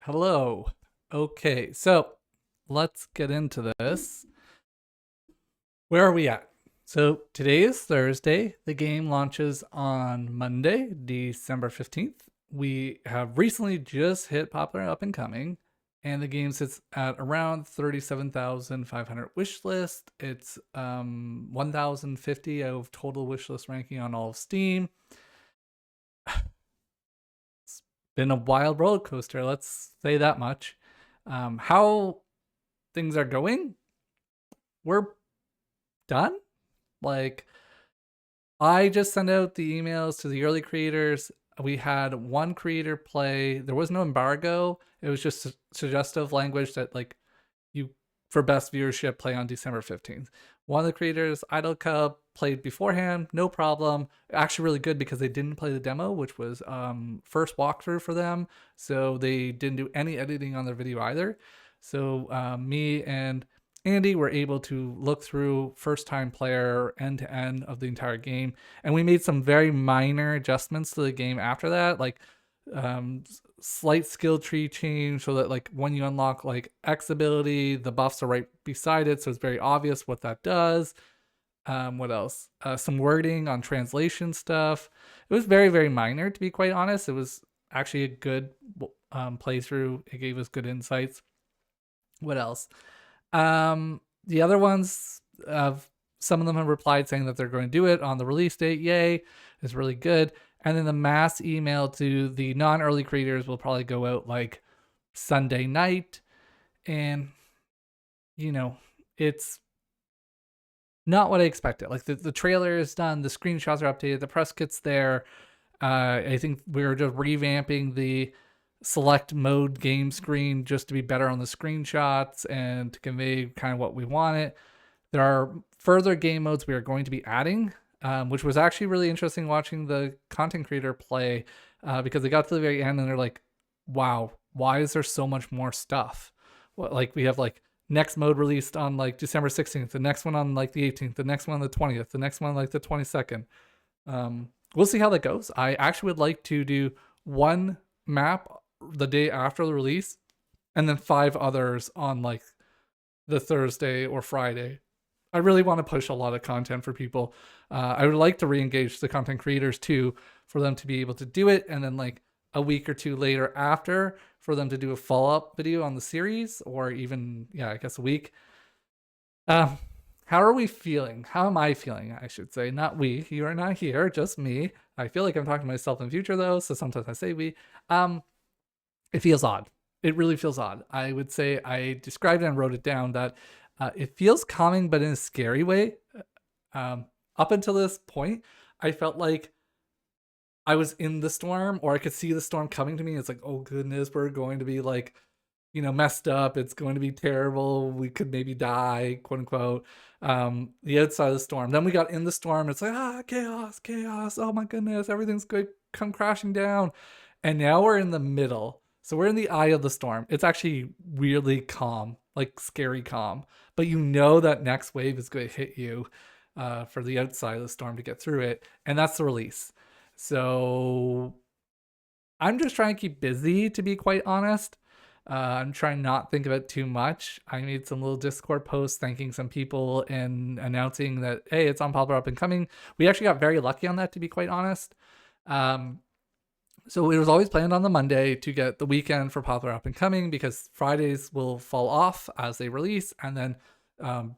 Hello. Okay, so let's get into this. Where are we at? So today is Thursday. The game launches on Monday, December 15th. We have recently just hit popular up and coming, and the game sits at around 37,500 wish list. It's 1,050 out of total wish list ranking on all of Steam. It's been a wild roller coaster, let's say that much. How things are going, we're done. Like, I just sent out the emails to the early creators. We had one creator play. There was no embargo. It was just suggestive language that, like, you, for best viewership, play on December 15th. One of the creators, Idle Cub, played beforehand, no problem. Actually, really good because they didn't play the demo, which was first walkthrough for them. So they didn't do any editing on their video either. So me and Andy were able to look through first time player end to end of the entire game. And we made some very minor adjustments to the game after that, like um, slight skill tree change so that, like, when you unlock like X ability, the buffs are right beside it. So it's very obvious what that does. What else? Some wording on translation stuff. It was very, very minor, to be quite honest. It was actually a good playthrough. It gave us good insights. What else? The other ones, some of them have replied saying that they're going to do it on the release date. Yay, it's really good. And then the mass email to the non-early creators will probably go out like Sunday night. And, it's not what I expected. Like, the trailer is done, the screenshots are updated, the press kit's there. I think we're just revamping the select mode game screen just to be better on the screenshots and to convey kind of what we wanted. There are further game modes we are going to be adding, which was actually really interesting watching the content creator play, because they got to the very end and they're like, wow, why is there so much more stuff? Well, like, we have like next mode released on like December 16th, the next one on like the 18th, the next one on the 20th, the next one like the 22nd. We'll see how that goes. I actually would like to do one map the day after the release and then 5 others on like the Thursday or Friday. I really want to push a lot of content for people. I would like to re-engage the content creators too, for them to be able to do it, and then like a week or two later after, for them to do a follow-up video on the series, or even, yeah, I guess a week. How are we feeling? How am I feeling? I should say, not we. You are not here, just me. I feel like I'm talking to myself in the future though, so sometimes I say we. It feels odd. It really feels odd. I would say I described it and wrote it down that it feels calming, but in a scary way. Up until this point, I felt like I was in the storm, or I could see the storm coming to me. It's like, oh goodness, we're going to be like, messed up. It's going to be terrible. We could maybe die, quote unquote. The outside of the storm. Then we got in the storm. It's like, chaos, chaos. Oh my goodness, everything's going to come crashing down. And now we're in the middle. So we're in the eye of the storm. It's actually weirdly calm, like scary calm. But you know that next wave is going to hit you, for the outside of the storm to get through it. And that's the release. So I'm just trying to keep busy, to be quite honest. I'm trying not to think of it too much. I made some little Discord posts thanking some people and announcing that, hey, it's on Popular Up and Coming. We actually got very lucky on that, to be quite honest. So it was always planned on the Monday to get the weekend for Popular Up and Coming, because Fridays will fall off as they release, and then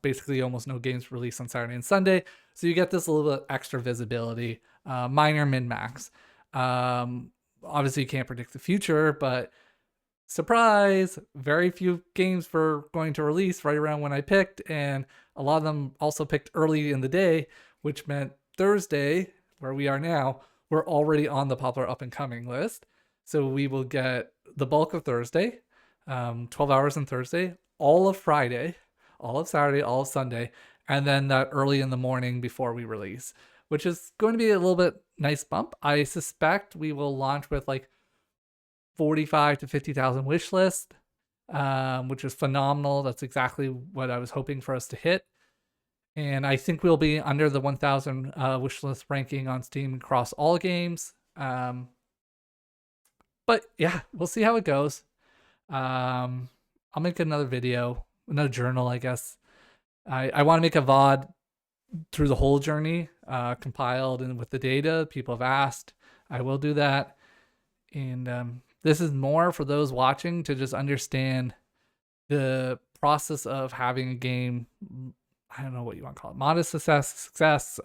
basically almost no games released on Saturday and Sunday. So you get this little bit extra visibility, minor min-max. Obviously you can't predict the future, but surprise, very few games were going to release right around when I picked, and a lot of them also picked early in the day, which meant Thursday, where we are now, we're already on the Popular Up and Coming list. So we will get the bulk of Thursday, 12 hours on Thursday, all of Friday, all of Saturday, all of Sunday, and then that early in the morning before we release, which is going to be a little bit nice bump. I suspect we will launch with like 45 to 50,000 wish list, which is phenomenal. That's exactly what I was hoping for us to hit. And I think we'll be under the 1,000 wish list ranking on Steam across all games. But yeah, we'll see how it goes. I'll make another video, another journal, I guess. I want to make a VOD through the whole journey, compiled and with the data people have asked. I will do that. And this is more for those watching to just understand the process of having a game. I don't know what you want to call it, modest success.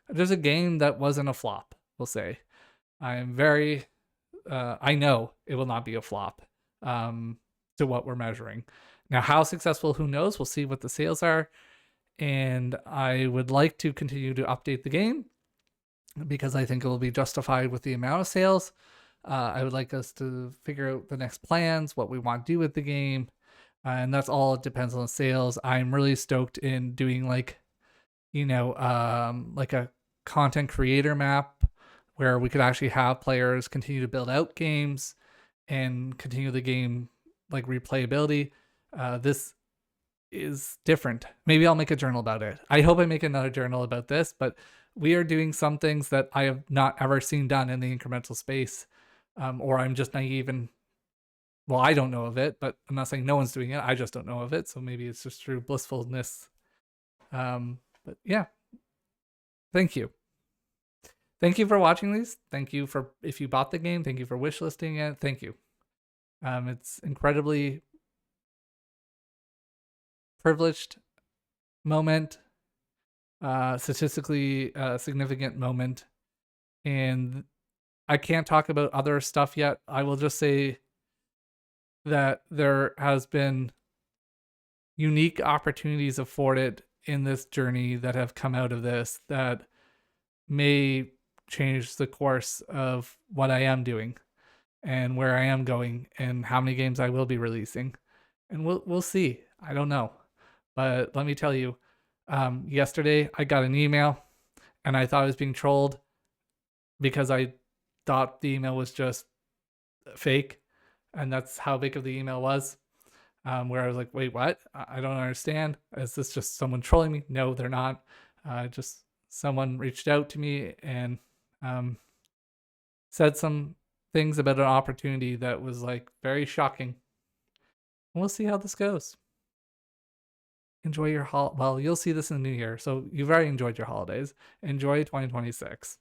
There's a game that wasn't a flop, we'll say. I know it will not be a flop, to what we're measuring. Now, how successful, who knows? We'll see what the sales are. And I would like to continue to update the game because I think it will be justified with the amount of sales. I would like us to figure out the next plans, what we want to do with the game. And that's all, it depends on the sales. I'm really stoked in doing like a content creator map where we could actually have players continue to build out games and continue the game like replayability. This is different. Maybe I'll make a journal about it. I hope I make another journal about this, but we are doing some things that I have not ever seen done in the incremental space, or I'm just naive and, well, I don't know of it, but I'm not saying no one's doing it. I just don't know of it. So maybe it's just through blissfulness. But yeah, thank you. Thank you for watching these. Thank you for, if you bought the game, thank you for wishlisting it. Thank you. It's incredibly privileged moment, statistically significant moment. And I can't talk about other stuff yet. I will just say that there has been unique opportunities afforded in this journey that have come out of this that may change the course of what I am doing and where I am going and how many games I will be releasing. And we'll see. I don't know. But let me tell you, yesterday I got an email and I thought I was being trolled because I thought the email was just fake. And that's how big of the email was. Where I was like, wait, what? I don't understand. Is this just someone trolling me? No, they're not. Just someone reached out to me and said some things about an opportunity that was like very shocking. We'll see how this goes. Enjoy your well, you'll see this in the new year. So you've already enjoyed your holidays. Enjoy 2026.